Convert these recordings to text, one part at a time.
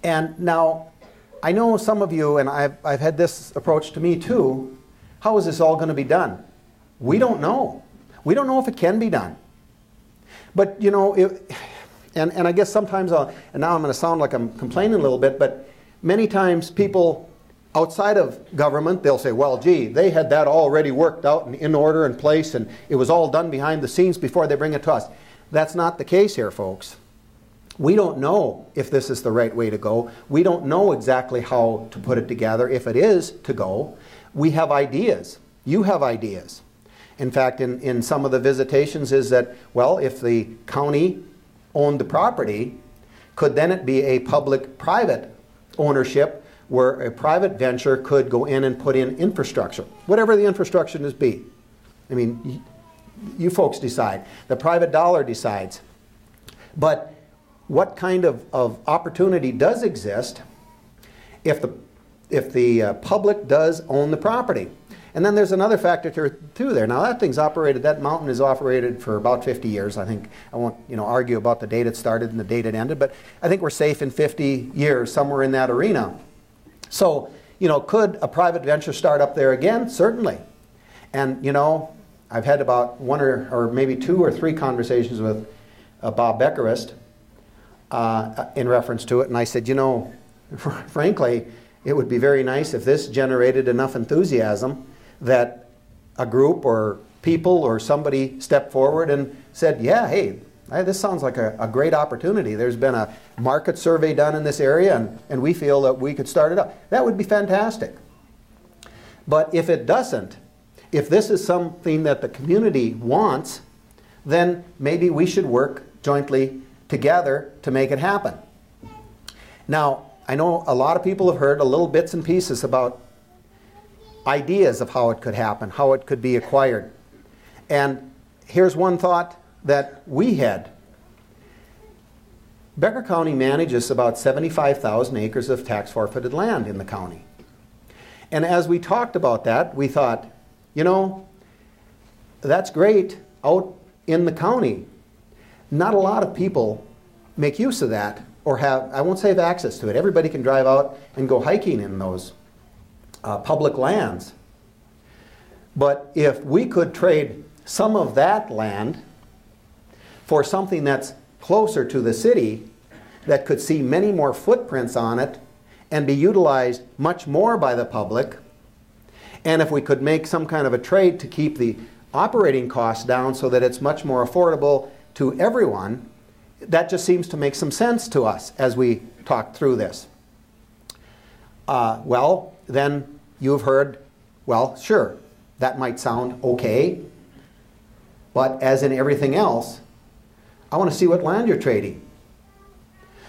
And now, I know some of you, and I've had this approach to me too, how is this all going to be done? We don't know. We don't know if it can be done. But, you know, and I guess sometimes, and now I'm going to sound like I'm complaining a little bit, but many times people outside of government, they'll say, well, gee, they had that already worked out and in order and place, and it was all done behind the scenes before they bring it to us. That's not the case here, folks. We don't know if this is the right way to go. We don't know exactly how to put it together, if it is to go. We have ideas. You have ideas. In fact, in some of the visitations is that, well, if the county owned the property, could then it be a public-private ownership where a private venture could go in and put in infrastructure, whatever the infrastructure is be. I mean, you folks decide. The private dollar decides. But what kind of opportunity does exist if the public does own the property? And then there's another factor too there. Now that mountain is operated for about 50 years. I think I won't argue about the date it started and the date it ended, but I think we're safe in 50 years, somewhere in that arena. So, could a private venture start up there again? Certainly. And, I've had about one or maybe 2 or 3 conversations with Bob Beckerist in reference to it, and I said, frankly, it would be very nice if this generated enough enthusiasm that a group or people or somebody stepped forward and said, yeah, hey, this sounds like a great opportunity. There's been a market survey done in this area, and we feel that we could start it up. That would be fantastic. But if it doesn't, if this is something that the community wants, then maybe we should work jointly together to make it happen. Now, I know a lot of people have heard a little bits and pieces about ideas of how it could happen, how it could be acquired. And here's one thought that we had. Becker County manages about 75,000 acres of tax forfeited land in the county. And as we talked about that, we thought, that's great out in the county. Not a lot of people make use of that or have, I won't say have access to it. Everybody can drive out and go hiking in those public lands. But if we could trade some of that land for something that's closer to the city, that could see many more footprints on it and be utilized much more by the public, and if we could make some kind of a trade to keep the operating costs down so that it's much more affordable to everyone, that just seems to make some sense to us as we talk through this. Well, then you've heard, well, sure, that might sound okay, but as in everything else, I want to see what land you're trading.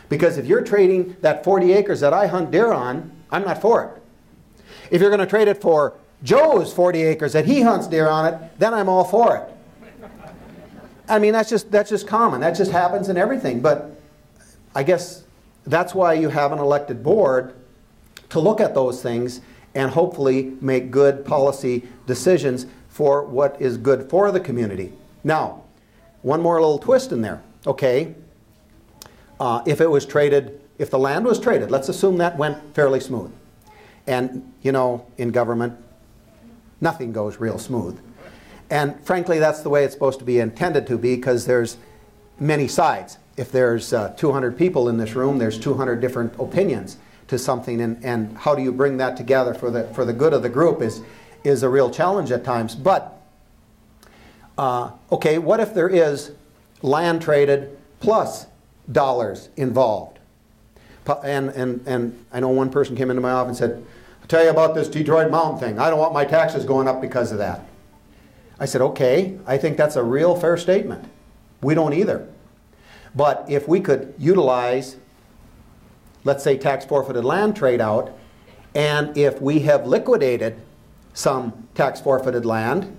Because if you're trading that 40 acres that I hunt deer on, I'm not for it. If you're going to trade it for Joe's 40 acres that he hunts deer on it, then I'm all for it. I mean, that's just common. That just happens in everything. But I guess that's why you have an elected board to look at those things and hopefully make good policy decisions for what is good for the community. Now, one more little twist in there. Okay, if it was traded, if the land was traded, let's assume that went fairly smooth. And, in government, nothing goes real smooth. And frankly, that's the way it's supposed to be intended to be, because there's many sides. If there's 200 people in this room, there's 200 different opinions to something, and how do you bring that together for the good of the group is a real challenge at times. But okay, what if there is land traded plus dollars involved? And I know one person came into my office and said, I'll tell you about this Detroit Mountain thing. I don't want my taxes going up because of that. I said, okay, I think that's a real fair statement. We don't either. But if we could utilize, let's say, tax forfeited land trade out, and if we have liquidated some tax forfeited land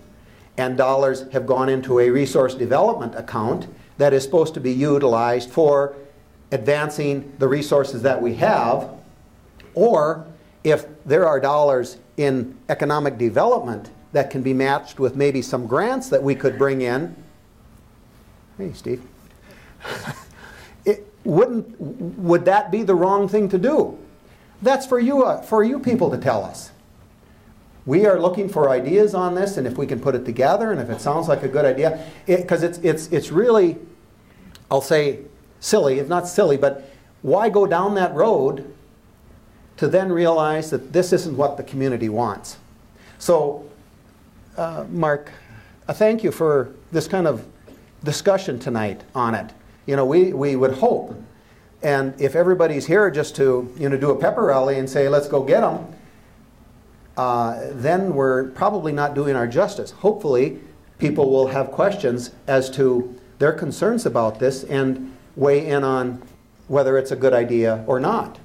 and dollars have gone into a resource development account that is supposed to be utilized for advancing the resources that we have, or if there are dollars in economic development that can be matched with maybe some grants that we could bring in. Hey, Steve. would that be the wrong thing to do? That's for you people to tell us. We are looking for ideas on this, and if we can put it together, and if it sounds like a good idea, because it's really, I'll say, silly. It's not silly, but why go down that road to then realize that this isn't what the community wants? So, Mark, thank you for this kind of discussion tonight on it. You know, we would hope, and if everybody's here just to do a pepper rally and say, let's go get them, then we're probably not doing our justice. Hopefully, people will have questions as to their concerns about this and weigh in on whether it's a good idea or not.